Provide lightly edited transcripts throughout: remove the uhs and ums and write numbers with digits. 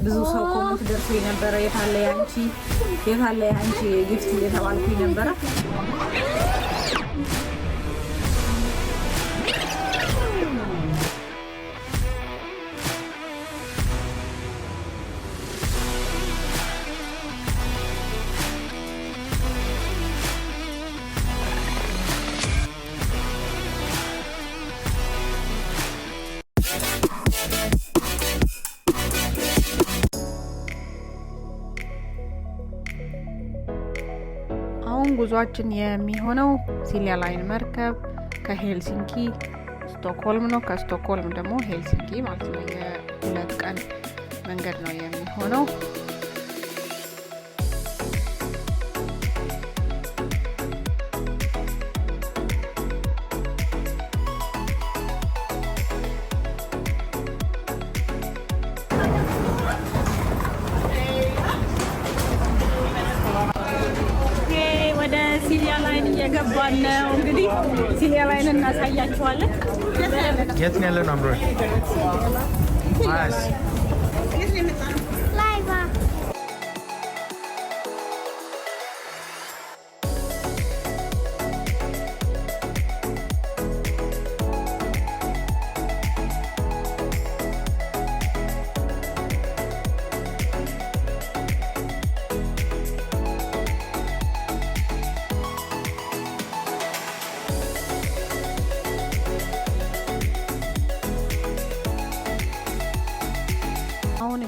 ብዙ ሰው ኮሜንት ደርሶ የነበረ የታለ ያንቺ ጊፍት እየተባልኩኝ ነበረ። ጉዟችን የሚሆነው ሲልያ ላይን መርከብ ከሄልሲንኪ ስቶክሆልም ነው። ከስቶክሆልም ደግሞ ሄልሲንኪ ማለት ነው። የ2 ቀን መንገድ ነው የሚሆነው። ሲልያ ላይን እየገባን ነው። እንግዲህ ሲልያ ላይን እናሳያችኋለን። የት ነው ያለው? አምሮ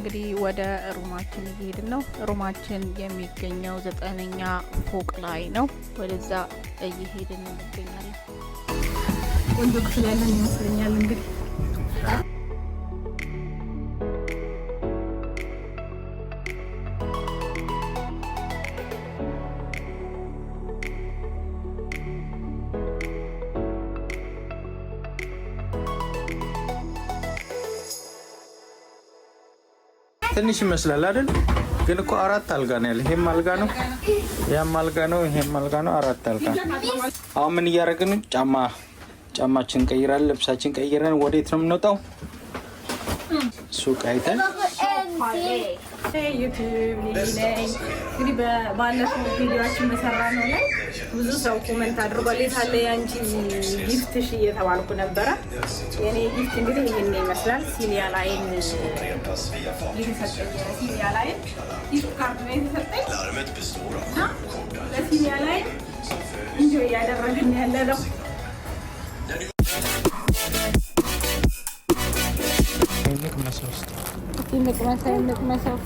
እንግዲህ ወደ ሩማችን እየሄድን ነው። ሩማችን የሚገኘው 9ኛ ፎቅ ላይ ነው። ወደዛ እየሄድን እንገኛለን። ቆንጆ ክፍል ያለን ይመስለኛል። እንግዲህ ትንሽ ይመስላል አይደል? ግን እኮ 4 አልጋ ነው ያለው። ይሄም አልጋ ነው፣ ያም አልጋ ነው፣ ይሄም አልጋ ነው። 4 አልጋ። አሁን ምን እያደረግን? ጫማችን ቀይራለን፣ ልብሳችን ቀይረን ወዴት ነው የምንወጣው? ሱቅ አይተን እንግዲህ ባለፈው ቪዲዮአችን በሰራነው ላይ ብዙ ሰው ኮሜንት አድርጓል። የታለ ያንቺ ጊፍትሽ እየተባልኩ ነበረ። የኔ ጊፍት እንግዲህ ይሄን ይመስላል። ሲልያ ላይን ሲልያ ላይን ጊፍት ካርድ ነው የተሰጠኝ እና ለሲልያ ላይን ኢንጆይ እያደረግን ያለ ነው። መሰው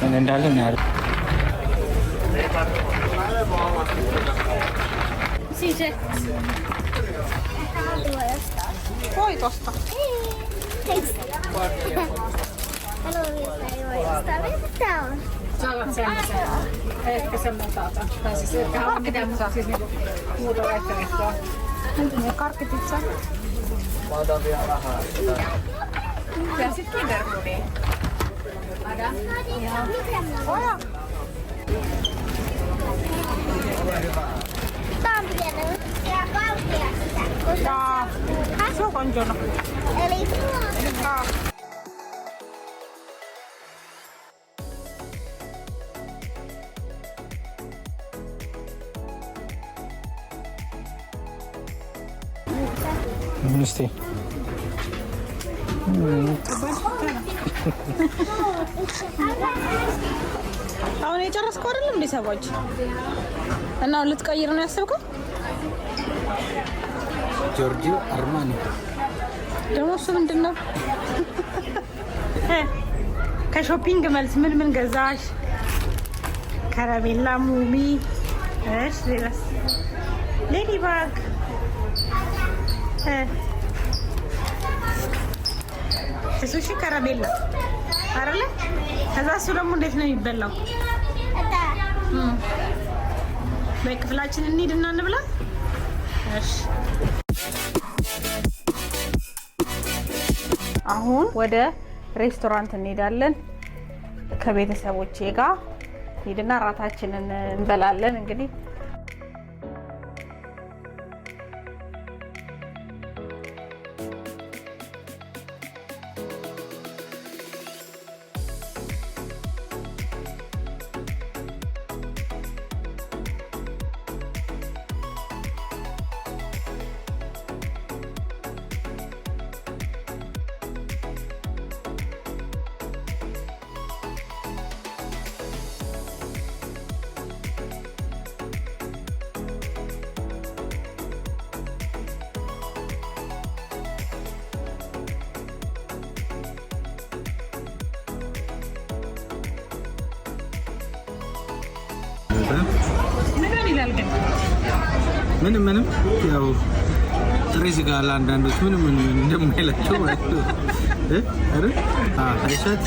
ምን እንዳለ ነው ያለው። ሲጀ ቆይ ቶስታ ቆንጆ ነው። እስቲ አሁን የጨረስከው አይደለም እንዴ? ሰዎች እና ልትቀይር ነው ያሰብከው? ጆርጂዮ አርማኒ ደግሞ እሱ ምንድነው? ከሾፒንግ መልስ ምን ገዛሽ? ከረሜላ፣ ሙሚ፣ እሺ ሌላስ? ሌዲባግ እሱሺ ከረሜላ አይደለ? ከዛ እሱ ደግሞ እንዴት ነው የሚበላው? በክፍላችን እንሂድና እንብላ። እሺ አሁን ወደ ሬስቶራንት እንሄዳለን ከቤተሰቦቼ ጋር ሄድና ራታችንን እንበላለን። እንግዲህ ምንም ያው ጥሬ ስጋ ለአንዳንዶች ምንም እንደማይላቸው ማለት ነው አይደል? አይሻት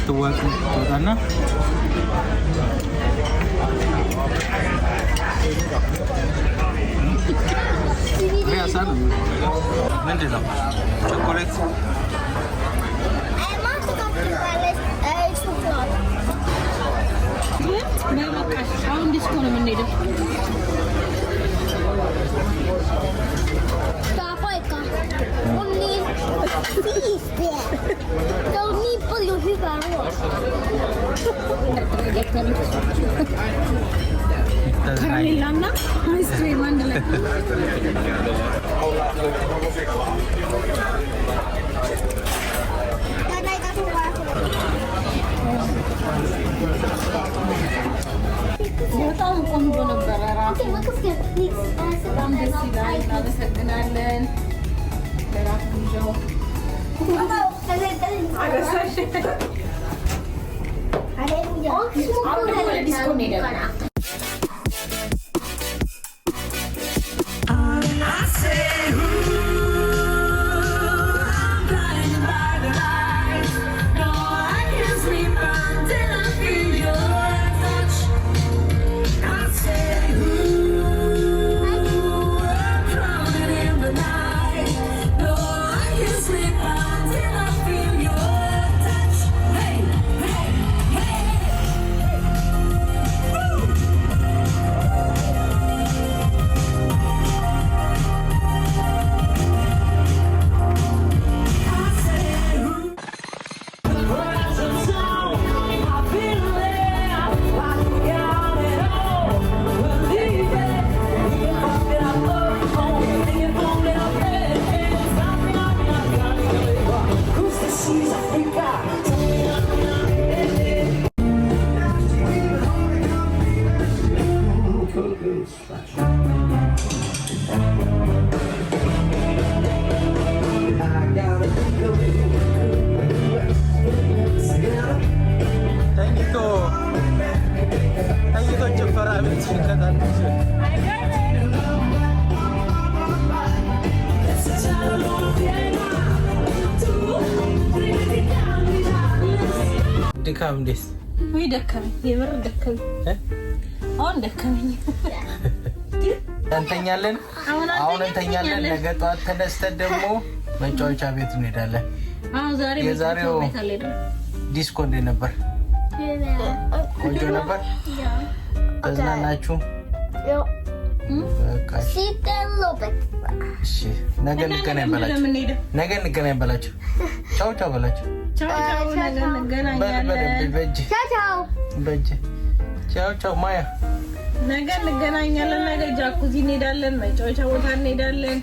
ትዋጥ ወጣና ያሳ ነው ምንድን ነው ቾኮሌት አሁን ዲስኮ ነው የምንሄደው። ከረሜላና አይስክሬም አንድ ላይ በጣም ቆንጆ ነበረ። ራሱ በጣም ደስ ይላል። እናመሰግናለን። ለራሱ ይዘው ድካም እንዴት ወይ? ደከመኝ፣ የምር ደከመኝ። አሁን ደከመኝ። እንተኛለን፣ አሁን እንተኛለን። ነገ ጠዋት ተነስተን ደግሞ መጫወቻ ቤት እንሄዳለን። ዛሬ የዛሬው ዲስኮ እንዴት ነበር? ቆንጆ ነበር። ተዝናናችሁ? ነገ እንገናኝ በላችሁ። ነገ እንገናኝ በላችሁ። ቻው ቻው በላችሁ። ቻው ቻው። ነገ እንገናኛለን። በእጅ ቻው ቻው። ማያ ነገ እንገናኛለን። ነገ ጃኩዚ እንሄዳለን። መጫወቻ ቦታ እንሄዳለን።